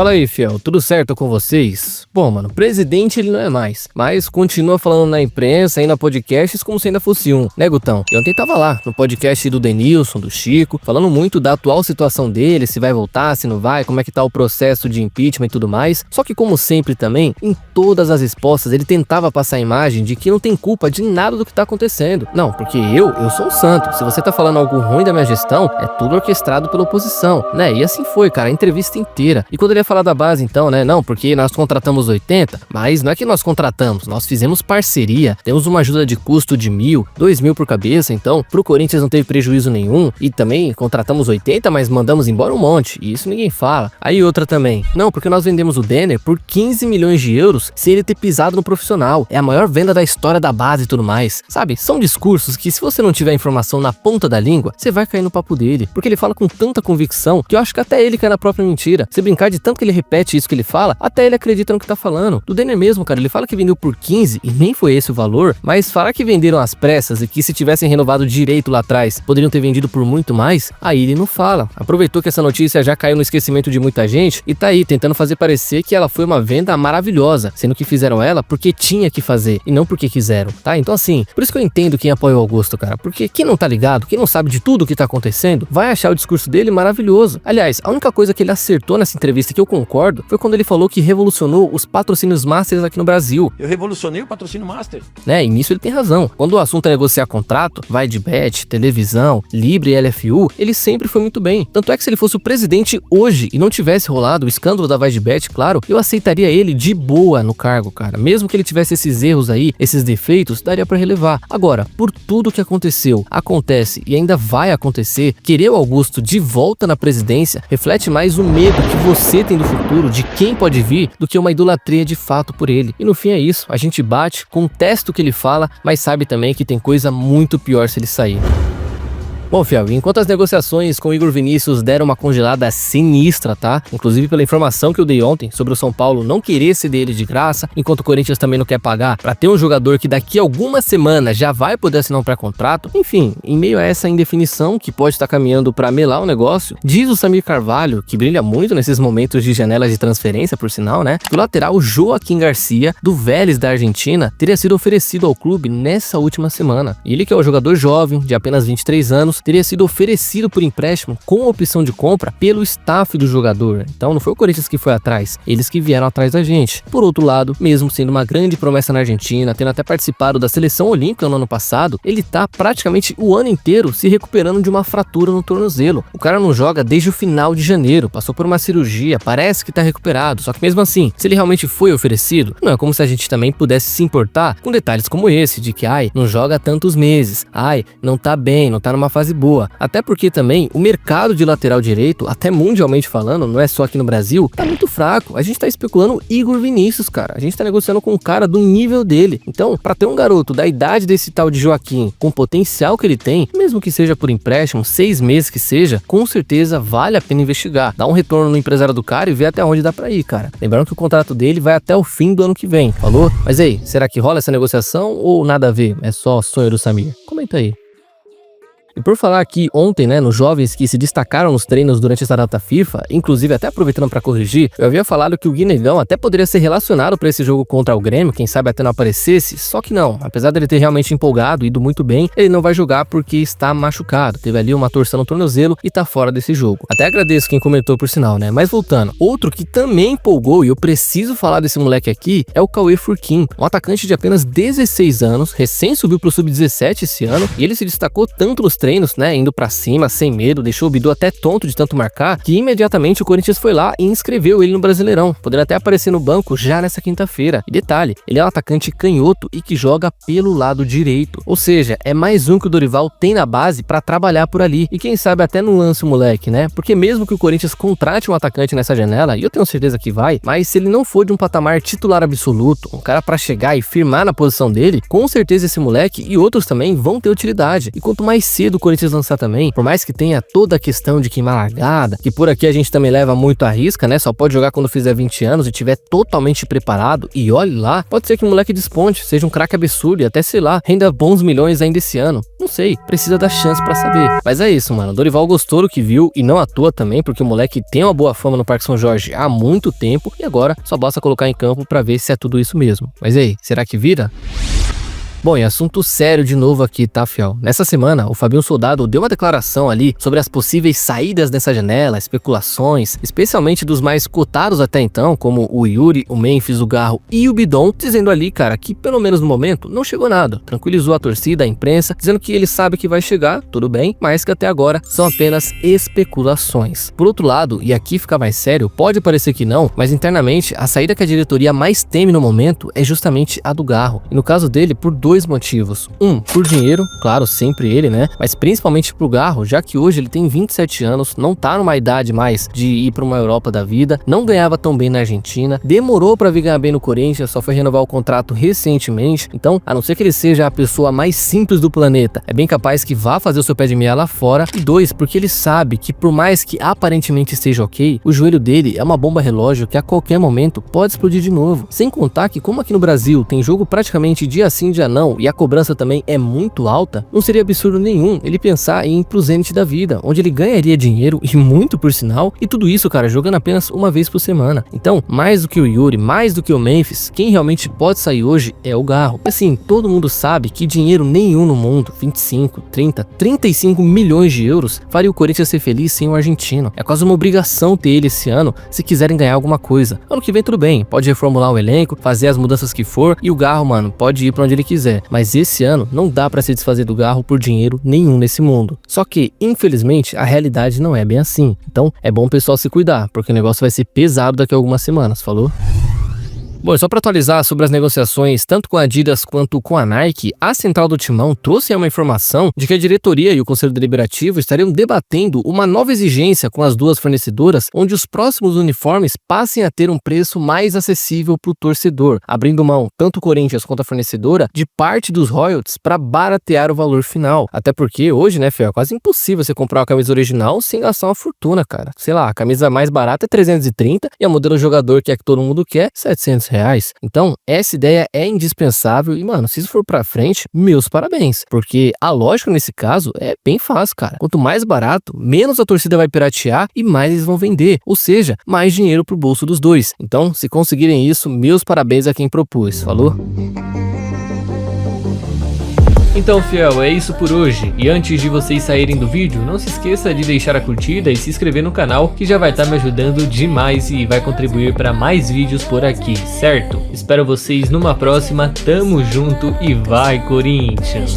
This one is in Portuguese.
Fala aí, fiel, tudo certo com vocês? Bom, mano, presidente ele não é mais, mas continua falando na imprensa e na podcasts como se ainda fosse um, né, Gutão? E ontem tava lá, no podcast do Denilson, do Chico, falando muito da atual situação dele, se vai voltar, se não vai, como é que tá o processo de impeachment e tudo mais. Só que como sempre também, em todas as respostas ele tentava passar a imagem de que não tem culpa de nada do que tá acontecendo. Não, porque eu sou um santo, se você tá falando algo ruim da minha gestão, é tudo orquestrado pela oposição, né? E assim foi, cara, a entrevista inteira. E quando ele ia falar da base então, né, não, porque nós contratamos 80, mas não é que nós contratamos, nós fizemos parceria, temos uma ajuda de custo de 1.000, 2.000 por cabeça, então pro Corinthians não teve prejuízo nenhum, e também contratamos 80, mas mandamos embora um monte, e isso ninguém fala. Aí outra também, não, porque nós vendemos o Denner por 15 milhões de euros sem ele ter pisado no profissional, é a maior venda da história da base e tudo mais, sabe? São discursos que se você não tiver informação na ponta da língua, você vai cair no papo dele, porque ele fala com tanta convicção que eu acho que até ele cai na própria mentira. Se brincar de tanto que ele repete isso que ele fala, até ele acredita no que tá falando. Do Denner mesmo, cara, ele fala que vendeu por 15 e nem foi esse o valor, mas falar que venderam às pressas e que se tivessem renovado direito lá atrás, poderiam ter vendido por muito mais, aí ele não fala. Aproveitou que essa notícia já caiu no esquecimento de muita gente e tá aí tentando fazer parecer que ela foi uma venda maravilhosa, sendo que fizeram ela porque tinha que fazer e não porque quiseram, tá? Então assim, por isso que eu entendo quem apoia o Augusto, cara, porque quem não tá ligado, quem não sabe de tudo o que tá acontecendo, vai achar o discurso dele maravilhoso. Aliás, a única coisa que ele acertou nessa entrevista que eu concordo foi quando ele falou que revolucionou os patrocínios Masters aqui no Brasil. Eu revolucionei o patrocínio Master. Né, e nisso ele tem razão. Quando o assunto é negociar contrato, vai de bet, televisão, Libre e LFU, ele sempre foi muito bem. Tanto é que se ele fosse o presidente hoje e não tivesse rolado o escândalo da Vai de Bet, claro, eu aceitaria ele de boa no cargo, cara. Mesmo que ele tivesse esses erros aí, esses defeitos, daria pra relevar. Agora, por tudo que aconteceu, acontece e ainda vai acontecer, querer o Augusto de volta na presidência reflete mais o medo que você tem do futuro, de quem pode vir, do que uma idolatria de fato por ele. E no fim é isso, a gente bate, contesta o que ele fala, mas sabe também que tem coisa muito pior se ele sair. Bom, fiel, enquanto as negociações com o Igor Vinícius deram uma congelada sinistra, tá? Inclusive pela informação que eu dei ontem sobre o São Paulo não querer ceder ele de graça, enquanto o Corinthians também não quer pagar pra ter um jogador que daqui a algumas semanas já vai poder assinar um pré-contrato. Enfim, em meio a essa indefinição que pode estar caminhando pra melar o negócio, diz o Samir Carvalho, que brilha muito nesses momentos de janela de transferência, por sinal, né? Que o lateral Joaquim Garcia, do Vélez da Argentina, teria sido oferecido ao clube nessa última semana. Ele, que é um jogador jovem, de apenas 23 anos, teria sido oferecido por empréstimo com opção de compra pelo staff do jogador. Então não foi o Corinthians que foi atrás, eles que vieram atrás da gente. Por outro lado, mesmo sendo uma grande promessa na Argentina, tendo até participado da seleção olímpica no ano passado, ele tá praticamente o ano inteiro se recuperando de uma fratura no tornozelo. O cara não joga desde o final de janeiro, passou por uma cirurgia, parece que tá recuperado, só que mesmo assim, se ele realmente foi oferecido, não é como se a gente também pudesse se importar com detalhes como esse, de que não joga há tantos meses, não tá bem, não tá numa fase boa. Até porque também o mercado de lateral direito, até mundialmente falando, não é só aqui no Brasil, tá muito fraco. A gente tá especulando Igor Vinícius, cara. A gente tá negociando com um cara do nível dele. Então, pra ter um garoto da idade desse tal de Joaquim, com o potencial que ele tem, mesmo que seja por empréstimo, 6 meses que seja, com certeza vale a pena investigar. Dar um retorno no empresário do cara e ver até onde dá pra ir, cara. Lembrando que o contrato dele vai até o fim do ano que vem, falou? Mas aí, será que rola essa negociação ou nada a ver? É só sonho do Samir? Comenta aí. E por falar aqui ontem, né, nos jovens que se destacaram nos treinos durante essa data FIFA, inclusive até aproveitando para corrigir, eu havia falado que o Guinegão até poderia ser relacionado para esse jogo contra o Grêmio, quem sabe até não aparecesse, só que não, apesar dele ter realmente empolgado, ido muito bem, ele não vai jogar porque está machucado, teve ali uma torção no tornozelo e tá fora desse jogo. Até agradeço quem comentou por sinal, né, mas voltando, outro que também empolgou e eu preciso falar desse moleque aqui é o Cauê Furquim, um atacante de apenas 16 anos, recém subiu pro Sub-17 esse ano e ele se destacou tanto nos treinos, né, indo pra cima, sem medo, deixou o Bidu até tonto de tanto marcar, que imediatamente o Corinthians foi lá e inscreveu ele no Brasileirão, podendo até aparecer no banco já nessa quinta-feira. E detalhe, ele é um atacante canhoto e que joga pelo lado direito, ou seja, é mais um que o Dorival tem na base pra trabalhar por ali, e quem sabe até não lance o moleque, né, porque mesmo que o Corinthians contrate um atacante nessa janela, e eu tenho certeza que vai, mas se ele não for de um patamar titular absoluto, um cara pra chegar e firmar na posição dele, com certeza esse moleque e outros também vão ter utilidade, e quanto mais cedo do Corinthians lançar também, por mais que tenha toda a questão de queimar largada, que por aqui a gente também leva muito à risca, né? Só pode jogar quando fizer 20 anos e tiver totalmente preparado, e olhe lá, pode ser que o moleque desponte, seja um craque absurdo e até, sei lá, renda bons milhões ainda esse ano. Não sei, precisa dar chance pra saber. Mas é isso, mano, Dorival gostou do que viu e não à toa também, porque o moleque tem uma boa fama no Parque São Jorge há muito tempo e agora só basta colocar em campo pra ver se é tudo isso mesmo. Mas e aí, será que vira? Bom, e assunto sério de novo aqui, tá, fiel? Nessa semana, o Fabinho Soldado deu uma declaração ali sobre as possíveis saídas dessa janela, especulações, especialmente dos mais cotados até então, como o Yuri, o Memphis, o Garro e o Bidon, dizendo ali, cara, que pelo menos no momento não chegou nada. Tranquilizou a torcida, a imprensa, dizendo que ele sabe que vai chegar, tudo bem, mas que até agora são apenas especulações. Por outro lado, e aqui fica mais sério, pode parecer que não, mas internamente a saída que a diretoria mais teme no momento é justamente a do Garro. E no caso dele, por dois motivos. Por dinheiro, claro, sempre ele, né? Mas principalmente pro Garro, já que hoje ele tem 27 anos, não tá numa idade mais de ir pra uma Europa da vida, não ganhava tão bem na Argentina, demorou pra vir ganhar bem no Corinthians, só foi renovar o contrato recentemente, então, a não ser que ele seja a pessoa mais simples do planeta, é bem capaz que vá fazer o seu pé de meia lá fora. E dois, porque ele sabe que por mais que aparentemente esteja ok, o joelho dele é uma bomba relógio que a qualquer momento pode explodir de novo. Sem contar que, como aqui no Brasil tem jogo praticamente dia sim, dia não, e a cobrança também é muito alta, não seria absurdo nenhum ele pensar em ir pro Zenit da vida, onde ele ganharia dinheiro, e muito por sinal, e tudo isso, cara, jogando apenas uma vez por semana. Então, mais do que o Yuri, mais do que o Memphis, quem realmente pode sair hoje é o Garro. Assim, todo mundo sabe que dinheiro nenhum no mundo, 25, 30, 35 milhões de euros, faria o Corinthians ser feliz sem o argentino. É quase uma obrigação ter ele esse ano, se quiserem ganhar alguma coisa. Ano que vem tudo bem, pode reformular o elenco, fazer as mudanças que for, e o Garro, mano, pode ir pra onde ele quiser. Mas esse ano não dá pra se desfazer do Garro por dinheiro nenhum nesse mundo. Só que, infelizmente, a realidade não é bem assim. Então, é bom o pessoal se cuidar, porque o negócio vai ser pesado daqui a algumas semanas, falou? Bom, só para atualizar sobre as negociações tanto com a Adidas quanto com a Nike, a central do Timão trouxe uma informação de que a diretoria e o Conselho Deliberativo estariam debatendo uma nova exigência com as duas fornecedoras, onde os próximos uniformes passem a ter um preço mais acessível para o torcedor, abrindo mão, tanto o Corinthians quanto a fornecedora, de parte dos royalties para baratear o valor final. Até porque hoje, né, Fê, é quase impossível você comprar uma camisa original sem gastar uma fortuna, cara. Sei lá, a camisa mais barata é 330 e a modelo jogador que é que todo mundo quer, R$700. Então, essa ideia é indispensável e, mano, se isso for pra frente, meus parabéns, porque a lógica nesse caso é bem fácil, cara. Quanto mais barato, menos a torcida vai piratear e mais eles vão vender, ou seja, mais dinheiro pro bolso dos dois. Então, se conseguirem isso, meus parabéns a quem propôs, falou? Então, fiel, é isso por hoje. E antes de vocês saírem do vídeo, não se esqueça de deixar a curtida e se inscrever no canal, que já vai estar me ajudando demais e vai contribuir para mais vídeos por aqui, certo? Espero vocês numa próxima, tamo junto e vai, Corinthians!